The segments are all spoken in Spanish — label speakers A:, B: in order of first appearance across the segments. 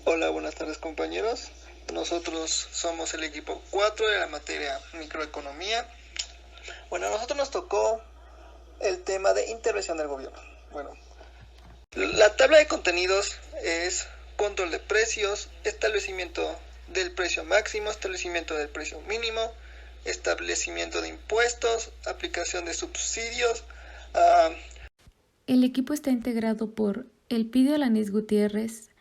A: Hola, buenas tardes compañeros. Nosotros somos el equipo 4 de la materia microeconomía. Bueno, a nosotros nos tocó el tema de intervención del gobierno. Bueno, la tabla de contenidos es control de precios, establecimiento del precio máximo, establecimiento del precio mínimo, establecimiento de impuestos, aplicación de subsidios.
B: El equipo está integrado por Elpidio Alanís Gutiérrez,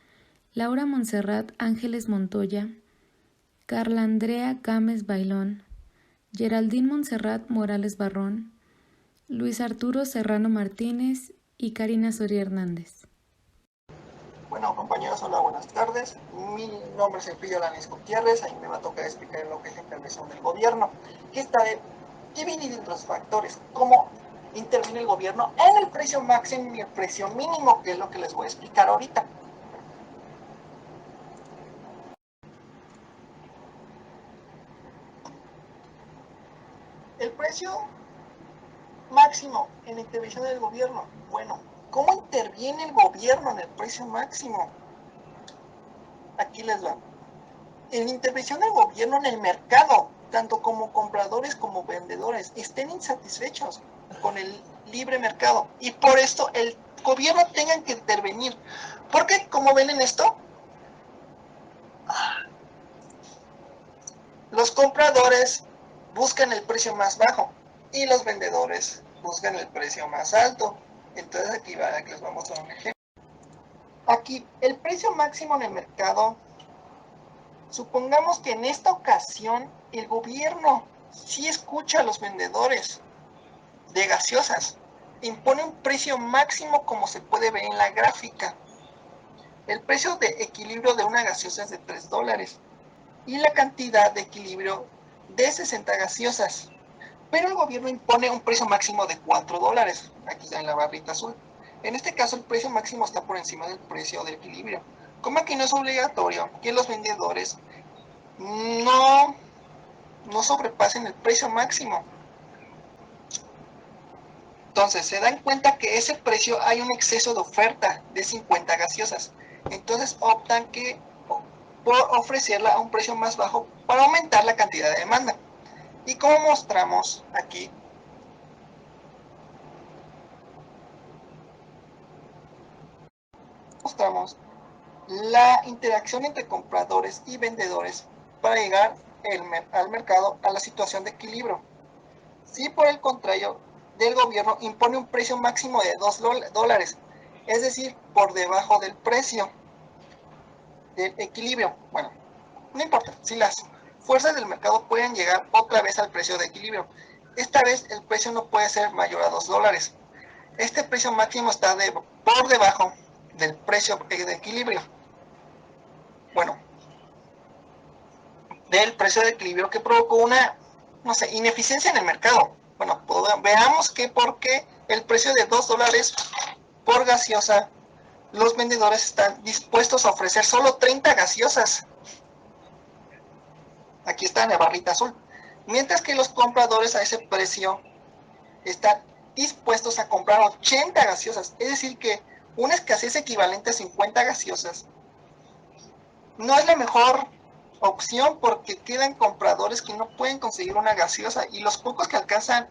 B: Laura Montserrat Ángeles Montoya, Carla Andrea Gámez Bailón, Geraldine Montserrat Morales Barrón, Luis Arturo Serrano Martínez y Karina Soria Hernández.
C: Bueno, compañeros, hola, buenas tardes. Mi nombre es Elpidio Alanís Gutiérrez. Ahí me va a tocar explicar lo que es la intervención del gobierno, que está dividida en dos factores: cómo interviene el gobierno en el precio máximo y el precio mínimo, que es lo que les voy a explicar ahorita. El precio máximo en la intervención del gobierno. Bueno, ¿cómo interviene el gobierno en el precio máximo? Aquí les va. En la intervención del gobierno en el mercado, tanto como compradores como vendedores estén insatisfechos con el libre mercado y por esto el gobierno tenga que intervenir. Porque, como ven en esto, los compradores buscan el precio más bajo y los vendedores buscan el precio más alto. Entonces aquí les vamos a mostrar un ejemplo. Aquí, el precio máximo en el mercado, supongamos que en esta ocasión el gobierno sí escucha a los vendedores de gaseosas, impone un precio máximo como se puede ver en la gráfica. El precio de equilibrio de una gaseosa es de $3 y la cantidad de equilibrio de 60 gaseosas, pero el gobierno impone un precio máximo de $4. Aquí está en la barrita azul. En este caso el precio máximo está por encima del precio de equilibrio. Como aquí no es obligatorio que los vendedores no sobrepasen el precio máximo. Entonces se dan cuenta que ese precio hay un exceso de oferta de 50 gaseosas. Entonces optan por ofrecerla a un precio más bajo para aumentar la cantidad de demanda. Y como mostramos aquí, mostramos la interacción entre compradores y vendedores para llegar al mercado a la situación de equilibrio. Si por el contrario del gobierno impone un precio máximo de $2, es decir, por debajo del precio del equilibrio. Bueno, no importa, si las fuerzas del mercado pueden llegar otra vez al precio de equilibrio. Esta vez el precio no puede ser mayor a $2. Este precio máximo está por debajo del precio de equilibrio. Bueno, del precio de equilibrio que provocó una, ineficiencia en el mercado. Bueno, veamos que porque el precio de $2 por gaseosa, los vendedores están dispuestos a ofrecer solo 30 gaseosas. Aquí está en la barrita azul. Mientras que los compradores a ese precio están dispuestos a comprar 80 gaseosas. Es decir que una escasez equivalente a 50 gaseosas no es la mejor opción, porque quedan compradores que no pueden conseguir una gaseosa y los pocos que alcanzan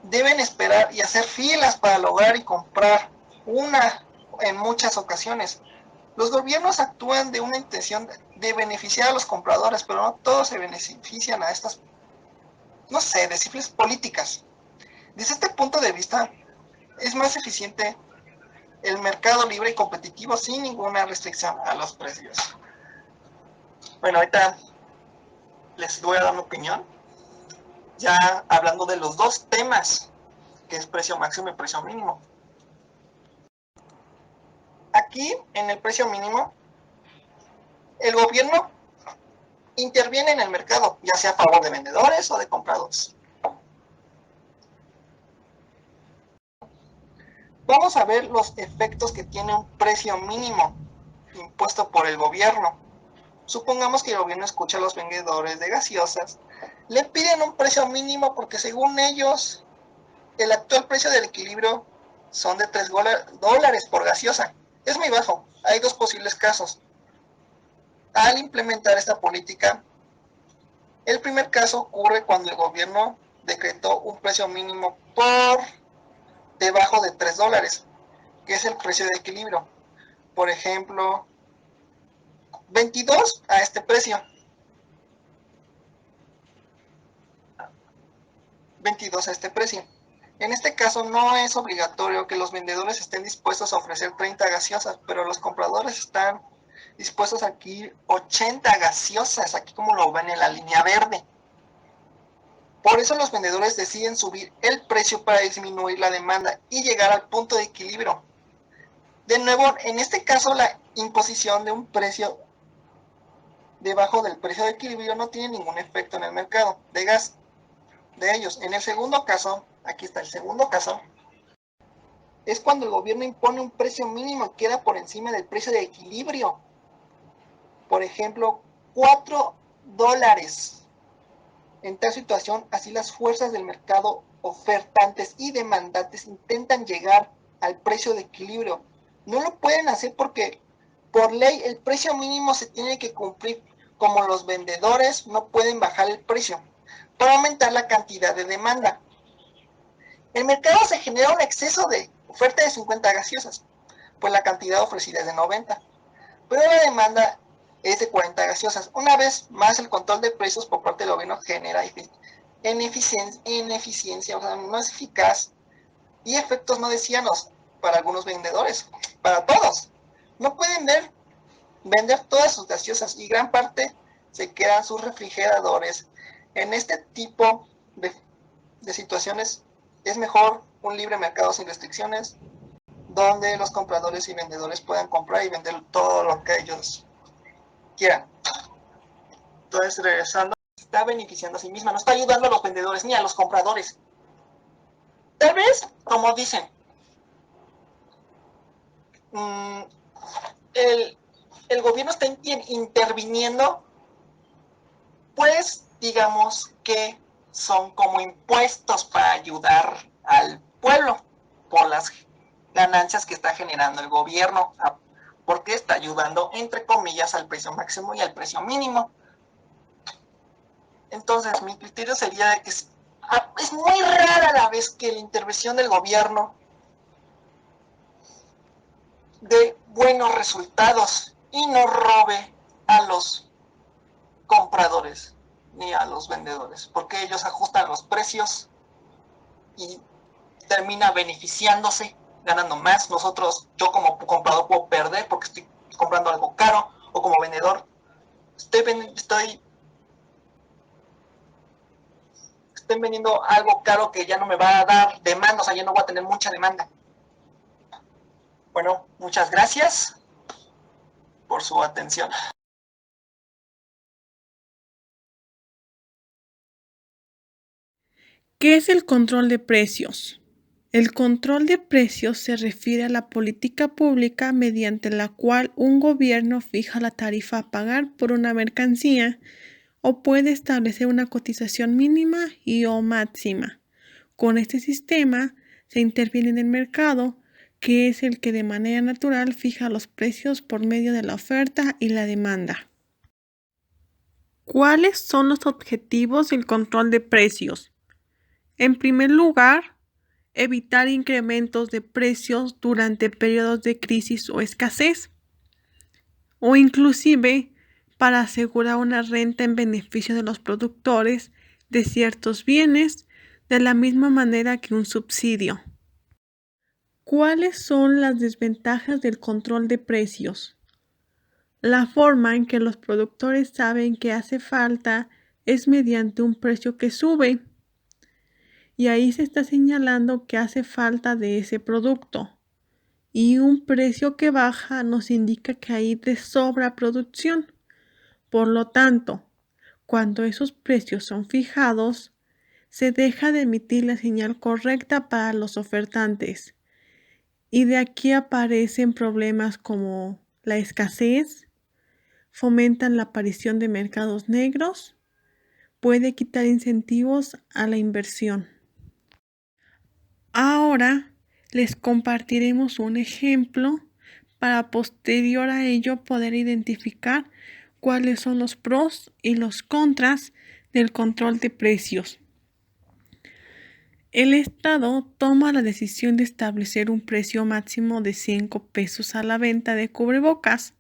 C: deben esperar y hacer filas para lograr y comprar una en muchas ocasiones. Los gobiernos actúan de una intención de beneficiar a los compradores, pero no todos se benefician a estas, de simples políticas. Desde este punto de vista, es más eficiente el mercado libre y competitivo sin ninguna restricción a los precios. Bueno, ahorita les voy a dar mi opinión, ya hablando de los dos temas, que es precio máximo y precio mínimo. Aquí, en el precio mínimo, el gobierno interviene en el mercado, ya sea a favor de vendedores o de compradores. Vamos a ver los efectos que tiene un precio mínimo impuesto por el gobierno. Supongamos que el gobierno escucha a los vendedores de gaseosas, le piden un precio mínimo porque según ellos el actual precio del equilibrio son de $3 por gaseosa. Es muy bajo. Hay dos posibles casos. Al implementar esta política, el primer caso ocurre cuando el gobierno decretó un precio mínimo por debajo de $3, que es el precio de equilibrio. Por ejemplo, 22 a este precio. 22 a este precio. En este caso no es obligatorio que los vendedores estén dispuestos a ofrecer 30 gaseosas, pero los compradores están dispuestos a adquirir 80 gaseosas, aquí como lo ven en la línea verde. Por eso los vendedores deciden subir el precio para disminuir la demanda y llegar al punto de equilibrio. De nuevo, en este caso la imposición de un precio debajo del precio de equilibrio no tiene ningún efecto en el mercado de gas de ellos. En el segundo caso, aquí está el segundo caso, es cuando el gobierno impone un precio mínimo que queda por encima del precio de equilibrio. Por ejemplo, $4. En tal situación, así las fuerzas del mercado, ofertantes y demandantes, intentan llegar al precio de equilibrio. No lo pueden hacer porque por ley el precio mínimo se tiene que cumplir, como los vendedores no pueden bajar el precio para aumentar la cantidad de demanda. En el mercado se genera un exceso de oferta de 50 gaseosas, pues la cantidad ofrecida es de 90, pero la demanda es de 40 gaseosas. Una vez más, el control de precios por parte del gobierno genera ineficiencia, o sea, no es eficaz, y efectos no deseados para algunos vendedores, para todos. No pueden vender todas sus gaseosas y gran parte se quedan sus refrigeradores. En este tipo de situaciones es mejor un libre mercado sin restricciones, donde los compradores y vendedores puedan comprar y vender todo lo que ellos quieran. Entonces, regresando, está beneficiando a sí misma, no está ayudando a los vendedores ni a los compradores. Tal vez, como dicen, el gobierno está interviniendo, pues digamos que son como impuestos para ayudar al pueblo por las ganancias que está generando el gobierno, porque está ayudando, entre comillas, al precio máximo y al precio mínimo. Entonces, mi criterio sería que es muy rara la vez que la intervención del gobierno dé buenos resultados y no robe a los compradores ni a los vendedores, porque ellos ajustan los precios y termina beneficiándose, ganando más. Yo como comprador puedo perder porque estoy comprando algo caro, o como vendedor estoy vendiendo algo caro que ya no me va a dar demanda, o sea, ya no voy a tener mucha demanda. Bueno, muchas gracias por su atención.
D: ¿Qué es el control de precios? El control de precios se refiere a la política pública mediante la cual un gobierno fija la tarifa a pagar por una mercancía o puede establecer una cotización mínima y o máxima. Con este sistema se interviene en el mercado, que es el que de manera natural fija los precios por medio de la oferta y la demanda. ¿Cuáles son los objetivos del control de precios? En primer lugar, evitar incrementos de precios durante periodos de crisis o escasez, o inclusive para asegurar una renta en beneficio de los productores de ciertos bienes, de la misma manera que un subsidio. ¿Cuáles son las desventajas del control de precios? La forma en que los productores saben que hace falta es mediante un precio que sube, y ahí se está señalando que hace falta de ese producto. Y un precio que baja nos indica que hay de sobra producción. Por lo tanto, cuando esos precios son fijados, se deja de emitir la señal correcta para los ofertantes. Y de aquí aparecen problemas como la escasez, fomentan la aparición de mercados negros, puede quitar incentivos a la inversión. Ahora les compartiremos un ejemplo para posterior a ello poder identificar cuáles son los pros y los contras del control de precios. El Estado toma la decisión de establecer un precio máximo de 5 pesos a la venta de cubrebocas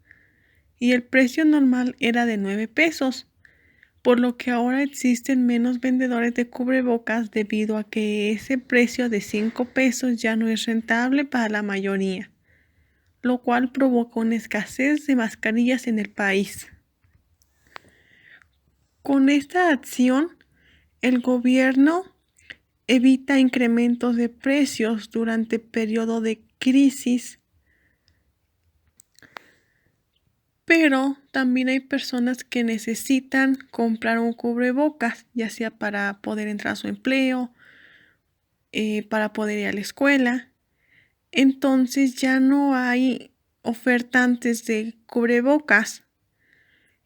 D: y el precio normal era de 9 pesos, por lo que ahora existen menos vendedores de cubrebocas debido a que ese precio de 5 pesos ya no es rentable para la mayoría, lo cual provoca una escasez de mascarillas en el país. Con esta acción, el gobierno evita incrementos de precios durante periodo de crisis, pero también hay personas que necesitan comprar un cubrebocas, ya sea para poder entrar a su empleo, para poder ir a la escuela. Entonces ya no hay ofertantes de cubrebocas.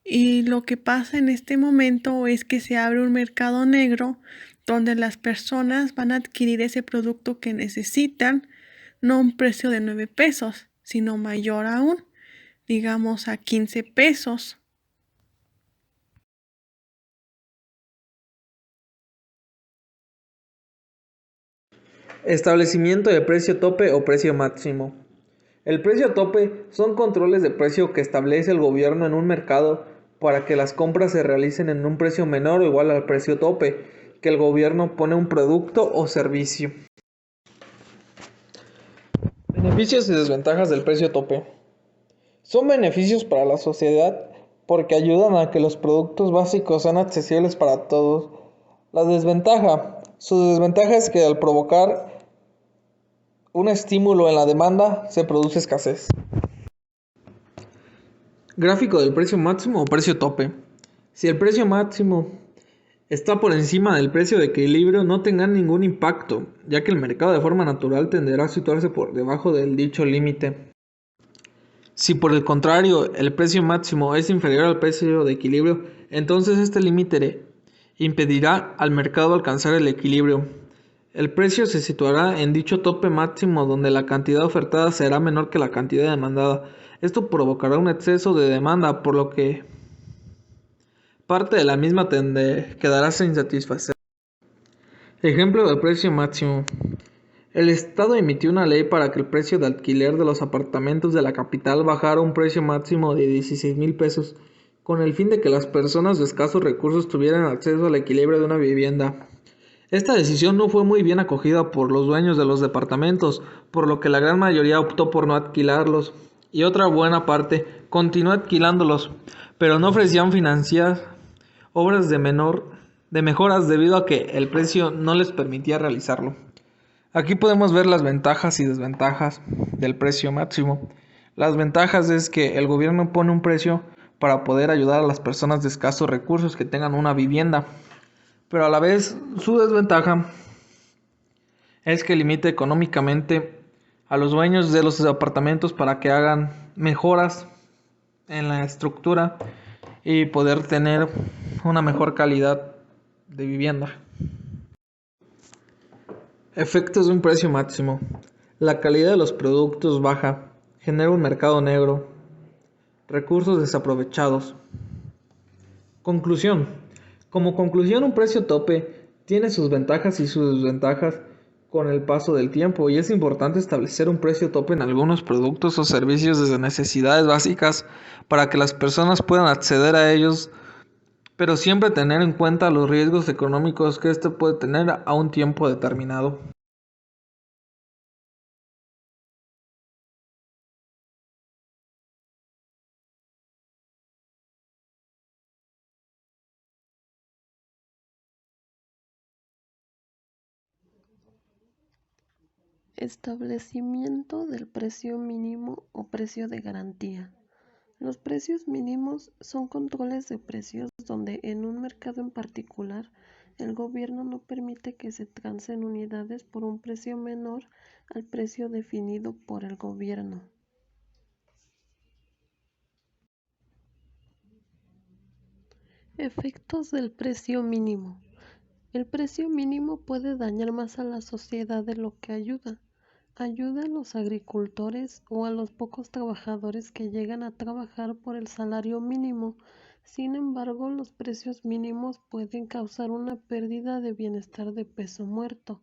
D: Y lo que pasa en este momento es que se abre un mercado negro donde las personas van a adquirir ese producto que necesitan, no a un precio de 9 pesos, sino mayor aún, digamos a 15 pesos.
E: Establecimiento de precio tope o precio máximo. El precio tope son controles de precio que establece el gobierno en un mercado para que las compras se realicen en un precio menor o igual al precio tope que el gobierno pone a un producto o servicio. Beneficios y desventajas del precio tope. Son beneficios para la sociedad porque ayudan a que los productos básicos sean accesibles para todos. Su desventaja es que al provocar un estímulo en la demanda se produce escasez. Gráfico del precio máximo o precio tope. Si el precio máximo está por encima del precio de equilibrio, no tendrá ningún impacto, ya que el mercado de forma natural tenderá a situarse por debajo del dicho límite. Si por el contrario el precio máximo es inferior al precio de equilibrio, entonces este límite impedirá al mercado alcanzar el equilibrio. El precio se situará en dicho tope máximo donde la cantidad ofertada será menor que la cantidad demandada. Esto provocará un exceso de demanda, por lo que parte de la misma quedará sin satisfacer. Ejemplo del precio máximo. El Estado emitió una ley para que el precio de alquiler de los apartamentos de la capital bajara a un precio máximo de 16,000 pesos, con el fin de que las personas de escasos recursos tuvieran acceso al equilibrio de una vivienda. Esta decisión no fue muy bien acogida por los dueños de los departamentos, por lo que la gran mayoría optó por no alquilarlos, y otra buena parte continuó alquilándolos, pero no ofrecían financiar obras de mejoras debido a que el precio no les permitía realizarlo. Aquí podemos ver las ventajas y desventajas del precio máximo. Las ventajas es que el gobierno pone un precio para poder ayudar a las personas de escasos recursos que tengan una vivienda, pero a la vez su desventaja es que limita económicamente a los dueños de los apartamentos para que hagan mejoras en la estructura y poder tener una mejor calidad de vivienda. Efectos de un precio máximo. La calidad de los productos baja, genera un mercado negro, recursos desaprovechados. Conclusión. Como conclusión, un precio tope tiene sus ventajas y sus desventajas con el paso del tiempo, y es importante establecer un precio tope en algunos productos o servicios desde necesidades básicas para que las personas puedan acceder a ellos, pero siempre tener en cuenta los riesgos económicos que esto puede tener a un tiempo determinado.
F: Establecimiento del precio mínimo o precio de garantía. Los precios mínimos son controles de precios donde en un mercado en particular el gobierno no permite que se transen unidades por un precio menor al precio definido por el gobierno. Efectos del precio mínimo. El precio mínimo puede dañar más a la sociedad de lo que ayuda. Ayuda a los agricultores o a los pocos trabajadores que llegan a trabajar por el salario mínimo. Sin embargo, los precios mínimos pueden causar una pérdida de bienestar de peso muerto.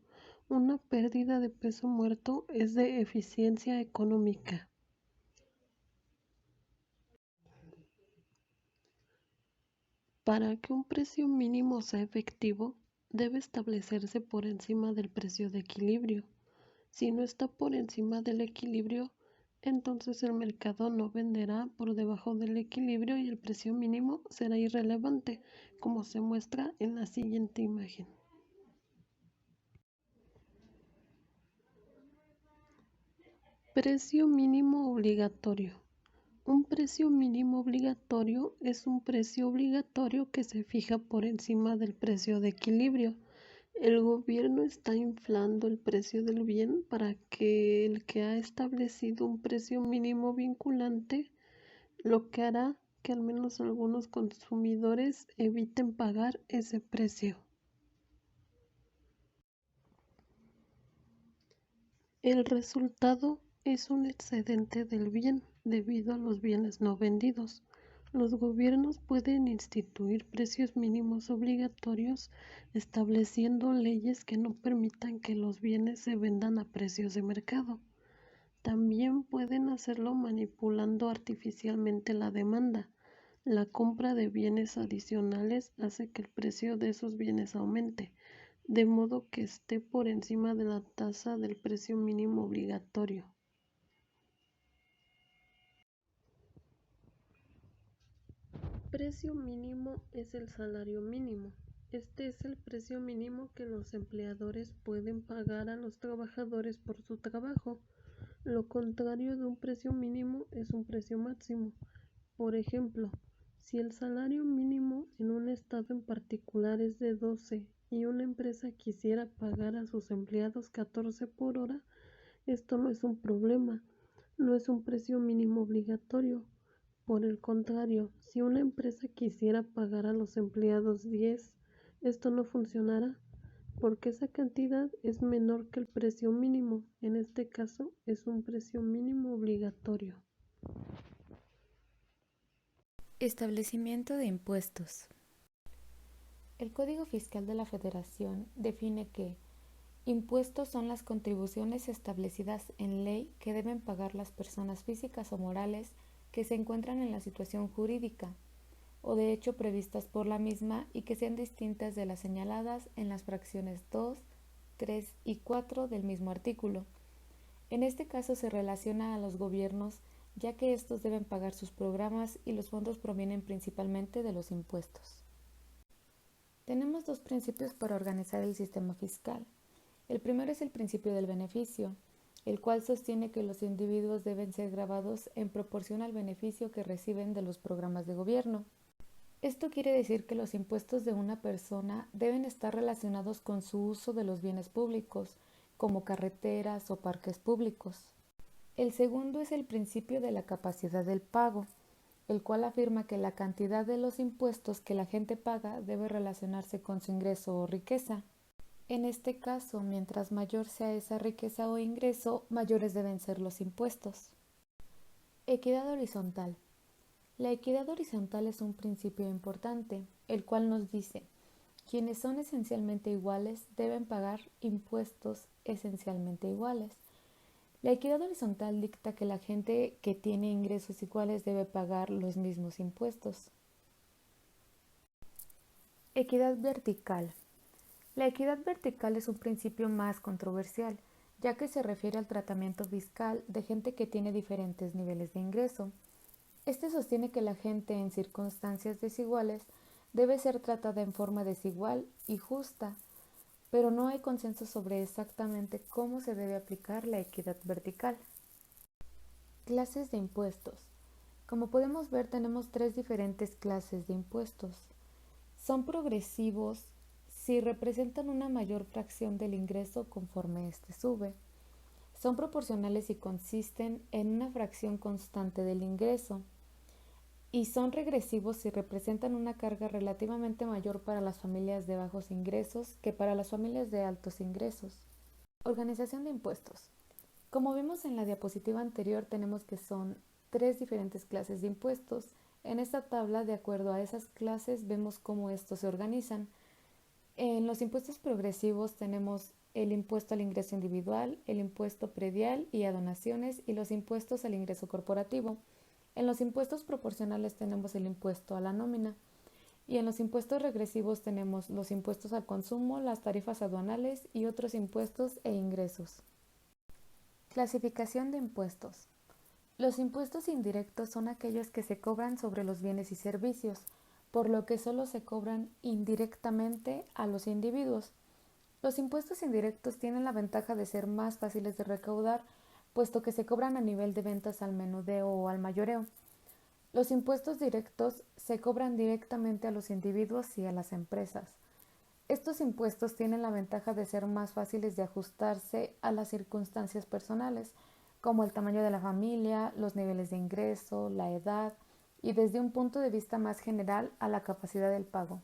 F: Una pérdida de peso muerto es de eficiencia económica. Para que un precio mínimo sea efectivo, debe establecerse por encima del precio de equilibrio. Si no está por encima del equilibrio, entonces el mercado no venderá por debajo del equilibrio y el precio mínimo será irrelevante, como se muestra en la siguiente imagen. Precio mínimo obligatorio. Un precio mínimo obligatorio es un precio obligatorio que se fija por encima del precio de equilibrio. El gobierno está inflando el precio del bien para que el que ha establecido un precio mínimo vinculante, lo que hará que al menos algunos consumidores eviten pagar ese precio. El resultado es un excedente del bien debido a los bienes no vendidos. Los gobiernos pueden instituir precios mínimos obligatorios estableciendo leyes que no permitan que los bienes se vendan a precios de mercado. También pueden hacerlo manipulando artificialmente la demanda. La compra de bienes adicionales hace que el precio de esos bienes aumente, de modo que esté por encima de la tasa del precio mínimo obligatorio. Precio mínimo es el salario mínimo. Este es el precio mínimo que los empleadores pueden pagar a los trabajadores por su trabajo. Lo contrario de un precio mínimo es un precio máximo. Por ejemplo, si el salario mínimo en un estado en particular es de 12 y una empresa quisiera pagar a sus empleados 14 por hora, esto no es un problema, no es un precio mínimo obligatorio. Por el contrario, si una empresa quisiera pagar a los empleados 10, esto no funcionará, porque esa cantidad es menor que el precio mínimo. En este caso, es un precio mínimo obligatorio.
B: Establecimiento de impuestos. El Código Fiscal de la Federación define que impuestos son las contribuciones establecidas en ley que deben pagar las personas físicas o morales que se encuentran en la situación jurídica o de hecho previstas por la misma y que sean distintas de las señaladas en las fracciones 2, 3 y 4 del mismo artículo. En este caso se relaciona a los gobiernos, ya que estos deben pagar sus programas y los fondos provienen principalmente de los impuestos. Tenemos dos principios para organizar el sistema fiscal. El primero es el principio del beneficio, el cual sostiene que los individuos deben ser gravados en proporción al beneficio que reciben de los programas de gobierno. Esto quiere decir que los impuestos de una persona deben estar relacionados con su uso de los bienes públicos, como carreteras o parques públicos. El segundo es el principio de la capacidad del pago, el cual afirma que la cantidad de los impuestos que la gente paga debe relacionarse con su ingreso o riqueza. En este caso, mientras mayor sea esa riqueza o ingreso, mayores deben ser los impuestos. Equidad horizontal. La equidad horizontal es un principio importante, el cual nos dice, quienes son esencialmente iguales deben pagar impuestos esencialmente iguales. La equidad horizontal dicta que la gente que tiene ingresos iguales debe pagar los mismos impuestos. Equidad vertical. La equidad vertical es un principio más controversial, ya que se refiere al tratamiento fiscal de gente que tiene diferentes niveles de ingreso. Este sostiene que la gente en circunstancias desiguales debe ser tratada en forma desigual y justa, pero no hay consenso sobre exactamente cómo se debe aplicar la equidad vertical. Clases de impuestos. Como podemos ver, tenemos tres diferentes clases de impuestos. Son progresivos si representan una mayor fracción del ingreso conforme éste sube. Son proporcionales y consisten en una fracción constante del ingreso. Y son regresivos si representan una carga relativamente mayor para las familias de bajos ingresos que para las familias de altos ingresos. Organización de impuestos. Como vimos en la diapositiva anterior, tenemos que son 3 diferentes clases de impuestos. En esta tabla, de acuerdo a esas clases, vemos cómo estos se organizan. En los impuestos progresivos tenemos el impuesto al ingreso individual, el impuesto predial y a donaciones y los impuestos al ingreso corporativo. En los impuestos proporcionales tenemos el impuesto a la nómina. Y en los impuestos regresivos tenemos los impuestos al consumo, las tarifas aduanales y otros impuestos e ingresos. Clasificación de impuestos. Los impuestos indirectos son aquellos que se cobran sobre los bienes y servicios, por lo que solo se cobran indirectamente a los individuos. Los impuestos indirectos tienen la ventaja de ser más fáciles de recaudar, puesto que se cobran a nivel de ventas al menudeo o al mayoreo. Los impuestos directos se cobran directamente a los individuos y a las empresas. Estos impuestos tienen la ventaja de ser más fáciles de ajustarse a las circunstancias personales, como el tamaño de la familia, los niveles de ingreso, la edad y desde un punto de vista más general a la capacidad del pago.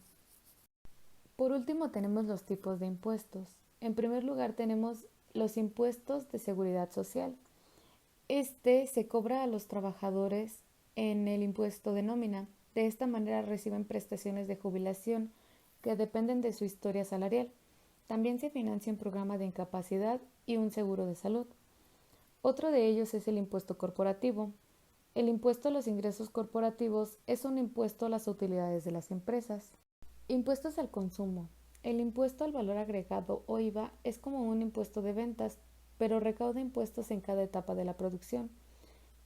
B: Por último tenemos los tipos de impuestos. En primer lugar tenemos los impuestos de seguridad social. Este se cobra a los trabajadores en el impuesto de nómina. De esta manera reciben prestaciones de jubilación que dependen de su historia salarial. También se financia un programa de incapacidad y un seguro de salud. Otro de ellos es el impuesto corporativo. El impuesto a los ingresos corporativos es un impuesto a las utilidades de las empresas. Impuestos al consumo. El impuesto al valor agregado o IVA es como un impuesto de ventas, pero recauda impuestos en cada etapa de la producción.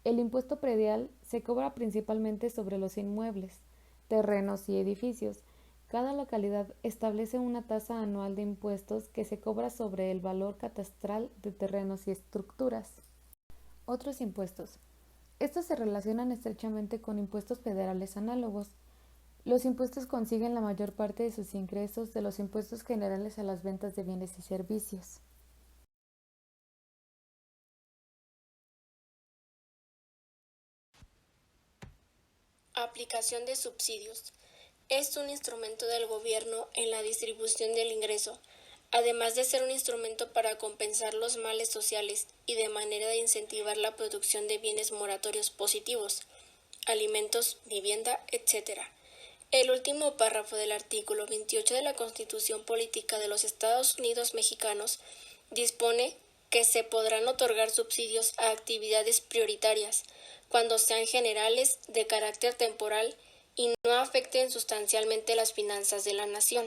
B: El impuesto predial se cobra principalmente sobre los inmuebles, terrenos y edificios. Cada localidad establece una tasa anual de impuestos que se cobra sobre el valor catastral de terrenos y estructuras. Otros impuestos. Estos se relacionan estrechamente con impuestos federales análogos. Los impuestos consiguen la mayor parte de sus ingresos de los impuestos generales a las ventas de bienes y servicios.
G: Aplicación de subsidios. Es un instrumento del gobierno en la distribución del ingreso, además de ser un instrumento para compensar los males sociales y de manera de incentivar la producción de bienes moratorios positivos, alimentos, vivienda, etc. El último párrafo del artículo 28 de la Constitución Política de los Estados Unidos Mexicanos dispone que se podrán otorgar subsidios a actividades prioritarias cuando sean generales, de carácter temporal y no afecten sustancialmente las finanzas de la nación.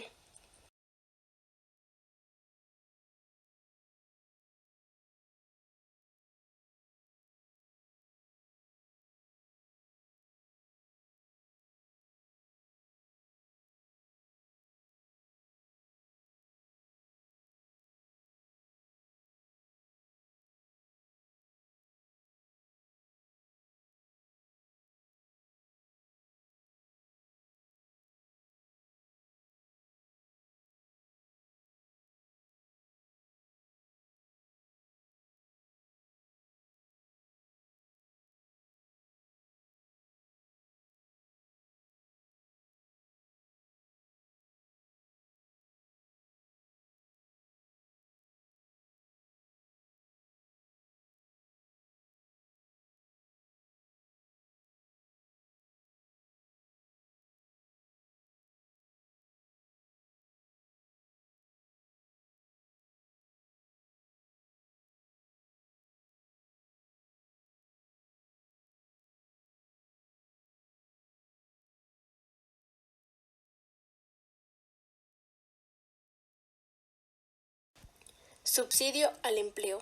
G: Subsidio al empleo.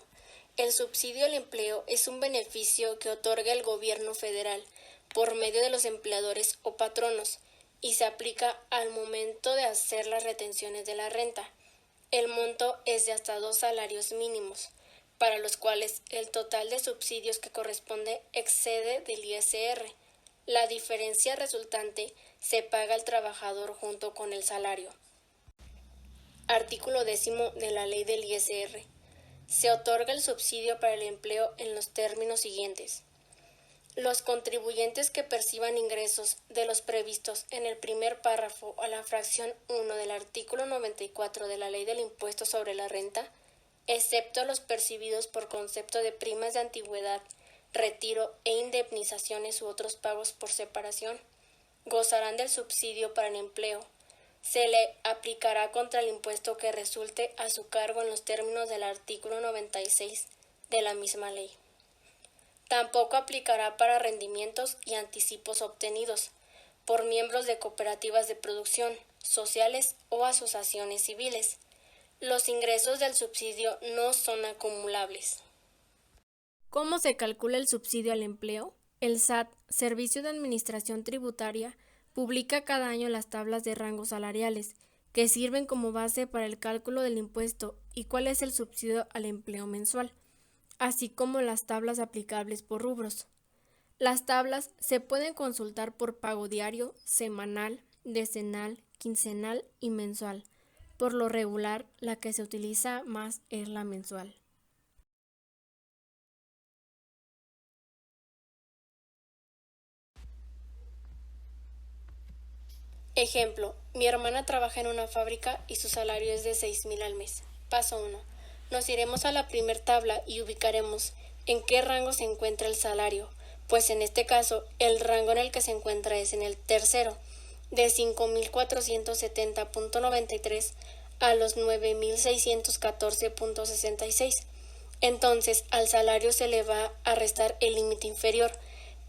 G: El subsidio al empleo es un beneficio que otorga el gobierno federal por medio de los empleadores o patronos y se aplica al momento de hacer las retenciones de la renta. El monto es de hasta 2 salarios mínimos, para los cuales el total de subsidios que corresponde excede del ISR. La diferencia resultante se paga al trabajador junto con el salario. Artículo 10 de la Ley del ISR. Se otorga el subsidio para el empleo en los términos siguientes. Los contribuyentes que perciban ingresos de los previstos en el primer párrafo a la fracción 1 del artículo 94 de la Ley del Impuesto sobre la Renta, excepto los percibidos por concepto de primas de antigüedad, retiro e indemnizaciones u otros pagos por separación, gozarán del subsidio para el empleo. Se le aplicará contra el impuesto que resulte a su cargo en los términos del artículo 96 de la misma ley. Tampoco aplicará para rendimientos y anticipos obtenidos por miembros de cooperativas de producción, sociales o asociaciones civiles. Los ingresos del subsidio no son acumulables. ¿Cómo se calcula el subsidio al empleo? El SAT, Servicio de Administración Tributaria, publica cada año las tablas de rangos salariales, que sirven como base para el cálculo del impuesto y cuál es el subsidio al empleo mensual, así como las tablas aplicables por rubros. Las tablas se pueden consultar por pago diario, semanal, decenal, quincenal y mensual. Por lo regular, la que se utiliza más es la mensual. Ejemplo, mi hermana trabaja en una fábrica y su salario es de 6,000 al mes. Paso 1. Nos iremos a la primer tabla y ubicaremos en qué rango se encuentra el salario, pues en este caso el rango en el que se encuentra es en el tercero, de 5,470.93 a los 9,614.66. Entonces al salario se le va a restar el límite inferior,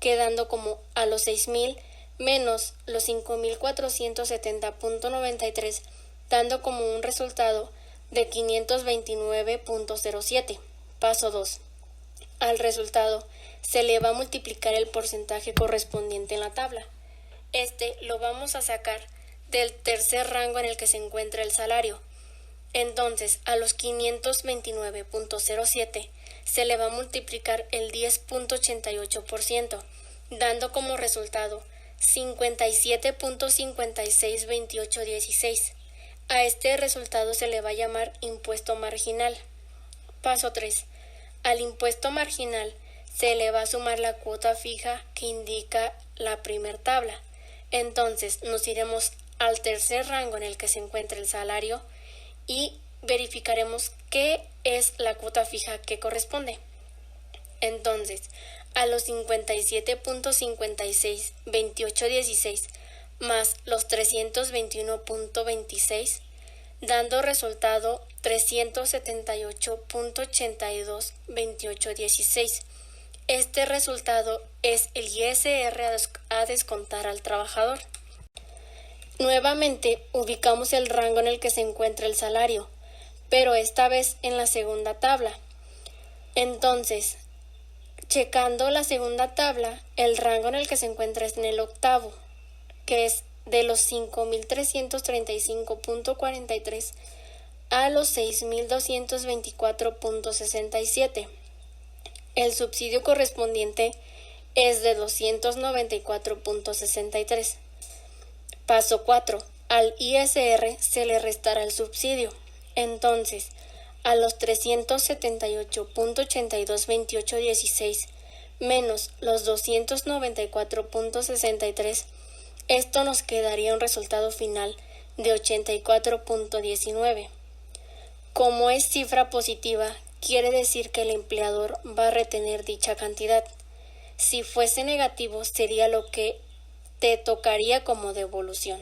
G: quedando como a los 6,000 menos los 5,470.93, dando como un resultado de 529.07. Paso 2. Al resultado se le va a multiplicar el porcentaje correspondiente en la tabla. Este lo vamos a sacar del tercer rango en el que se encuentra el salario. Entonces, a los 529.07 se le va a multiplicar el 10.88%, dando como resultado 57.562816. A este resultado se le va a llamar impuesto marginal. Paso 3. Al impuesto marginal se le va a sumar la cuota fija que indica la primer tabla. Entonces nos iremos al tercer rango en el que se encuentra el salario y verificaremos qué es la cuota fija que corresponde. Entonces, a los 57.562816 más los 321.26, dando resultado 378.822816. Este resultado es el ISR a descontar al trabajador. Nuevamente ubicamos el rango en el que se encuentra el salario, pero esta vez en la segunda tabla. Entonces, checando la segunda tabla, el rango en el que se encuentra es en el octavo, que es de los 5,335.43 a los 6,224.67. El subsidio correspondiente es de 294.63. Paso 4. Al ISR se le restará el subsidio. Entonces, a los 378.822816 menos los 294.63, esto nos quedaría un resultado final de 84.19. Como es cifra positiva, quiere decir que el empleador va a retener dicha cantidad. Si fuese negativo, sería lo que te tocaría como devolución.